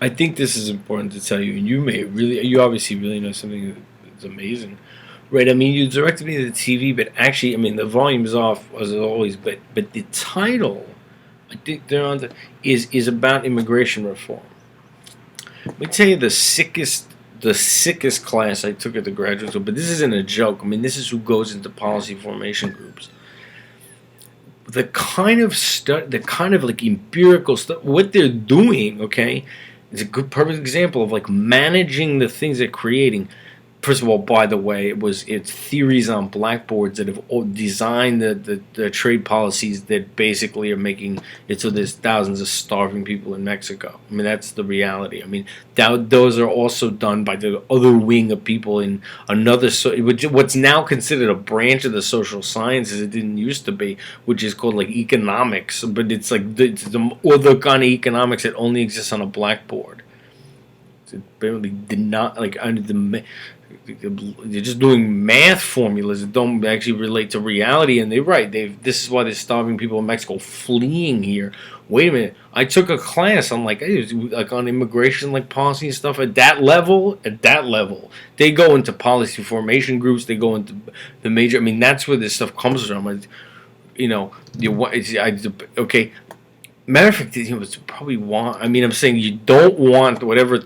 I think this is important to tell you, and you obviously really know something that's amazing, right? I mean, you directed me to the TV, but actually, I mean, the volume's off as always, but the title, I think they're on is about immigration reform. Let me tell you the sickest class I took at the graduate school, but this isn't a joke. I mean, this is who goes into policy formation groups. The kind of like empirical stuff, what they're doing, okay, is a good perfect example of like managing the things they're creating. First of all, by the way, it's theories on blackboards that have designed the trade policies that basically are making it so there's thousands of starving people in Mexico. I mean, that's the reality. I mean, those are also done by the other wing of people in another, what's now considered a branch of the social sciences. It didn't used to be, which is called like economics, but it's like it's the other kind of economics that only exists on a blackboard. It barely did not like under the. They're just doing math formulas that don't actually relate to reality, and they're right. This is why there's starving people in Mexico fleeing here. Wait a minute, I took a class on like on immigration like policy and stuff at that level. At that level, they go into policy formation groups. They go into the major. I mean, that's where this stuff comes from. You know, okay. Matter of fact, it's probably want. I mean, I'm saying you don't want whatever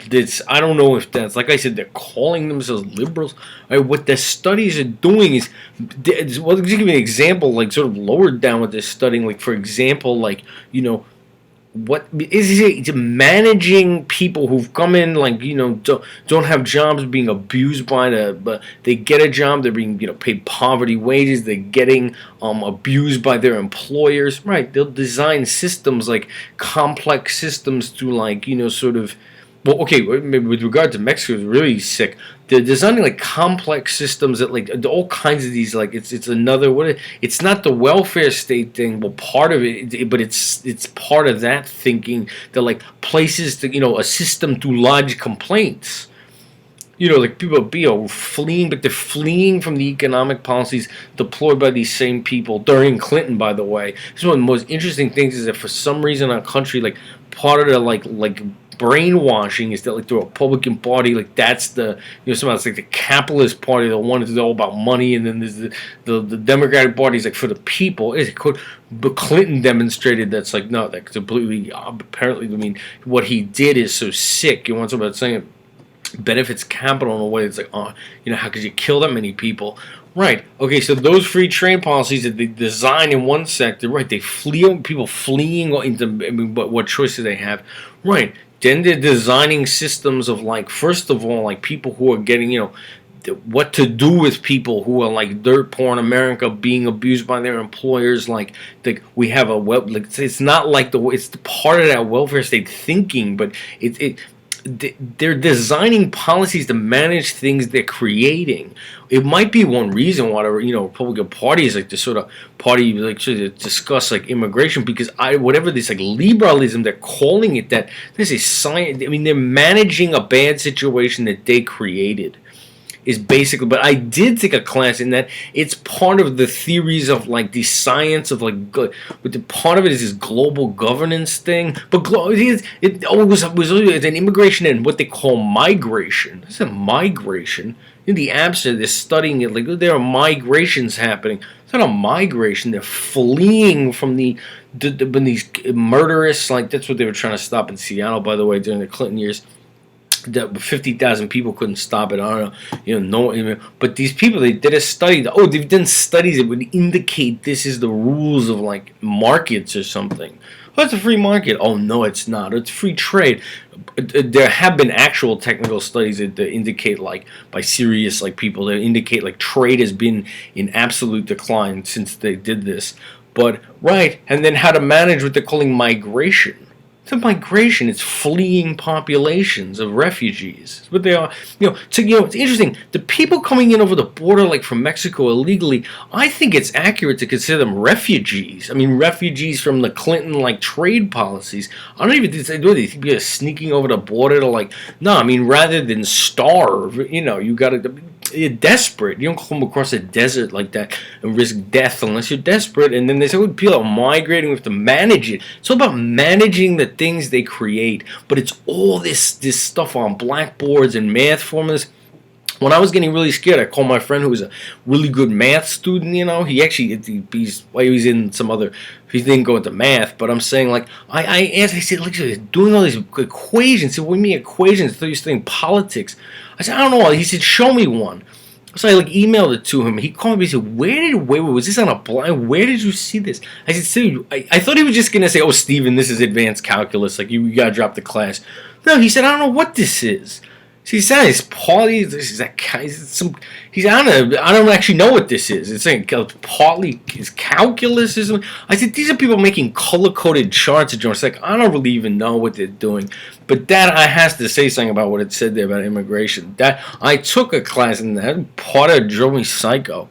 this. I don't know if that's, like I said, they're calling themselves liberals. What the studies are doing is, well, to give you an example, like sort of lower down what they're studying, like for example, like what is it managing people who've come in, like don't have jobs, being abused by but they get a job, they're being paid poverty wages, they're getting abused by their employers, right? They'll design systems, like complex systems to sort of, well, okay, with regard to Mexico, it's really sick. They're designing like complex systems that like all kinds of these, like it's another it's not the welfare state thing. Well, part of it, but it's part of that thinking that like places to a system to lodge complaints. Like people be fleeing, but they're fleeing from the economic policies deployed by these same people during Clinton. By the way, this is one of the most interesting things is that for some reason our country, like part of the like brainwashing is that like the Republican Party, like that's the somehow it's like the capitalist party, the one that's all about money, and then there's the Democratic Party is like for the people. But Clinton demonstrated that's like no, that completely apparently. I mean, what he did is so sick. You want somebody about saying it benefits capital in a way that's like, how could you kill that many people? Right. Okay. So those free trade policies that they design in one sector, right? They people fleeing into. I mean, what choices they have, right? Then they're designing systems of like, first of all, like people who are getting, what to do with people who are like dirt poor in America being abused by their employers. Like we have it's not like it's the part of that welfare state thinking, but they're designing policies to manage things they're creating. It might be one reason why the Republican Party is like this sort of party like to discuss like immigration, because whatever this like liberalism they're calling it, that this is science. I mean, they're managing a bad situation that they created. Is basically, but I did take a class in that it's part of the theories of like the science of like good, but the part of it is this global governance thing. But it was an immigration and what they call migration. It's a migration. In the absence, they're studying it like there are migrations happening. It's not a migration. They're fleeing from when these murderous, like that's what they were trying to stop in Seattle, by the way, during the Clinton years. That 50,000 people couldn't stop it. I don't know, but these people, they did a study. They've done studies that would indicate this is the rules of like markets or something. Oh, it's a free market. Oh no, it's not. It's free trade. There have been actual technical studies that indicate, like by serious like people, that indicate like trade has been in absolute decline since they did this. But right, and then how to manage what they're calling migration. It's a migration. It's fleeing populations of refugees. It's what they are. It's interesting. The people coming in over the border, like from Mexico illegally, I think it's accurate to consider them refugees. I mean, refugees from the Clinton like trade policies. I don't even think they think they're sneaking over the border to like. No, I mean, rather than starve, you got to. You're desperate. You don't come across a desert like that and risk death unless you're desperate. And then they say, people are migrating. We have to manage it. It's all about managing the things they create, but it's all this stuff on blackboards and math formulas. When I was getting really scared, I called my friend who was a really good math student. He actually he's in some other. He didn't go into math, but I'm saying like I asked. I said, "Look, he's doing all these equations." He said, "What do you mean equations?" I thought he was studying politics. I said, "I don't know." He said, "Show me one." So I emailed it to him. He called me. He said, wait, was this on a blind? Where did you see this?" I said, "Steve, I thought he was just gonna say, oh, Steven, this is advanced calculus. Like you gotta drop the class." No, he said, "I don't know what this is." See, he's not his partly. This is that some. He's I don't actually know what this is. It's like partly his calculus or something. I said these are people making color coded charts. It's like I don't really even know what they're doing. But that I has to say something about what it said there about immigration. That I took a class and that part of it drove me psycho.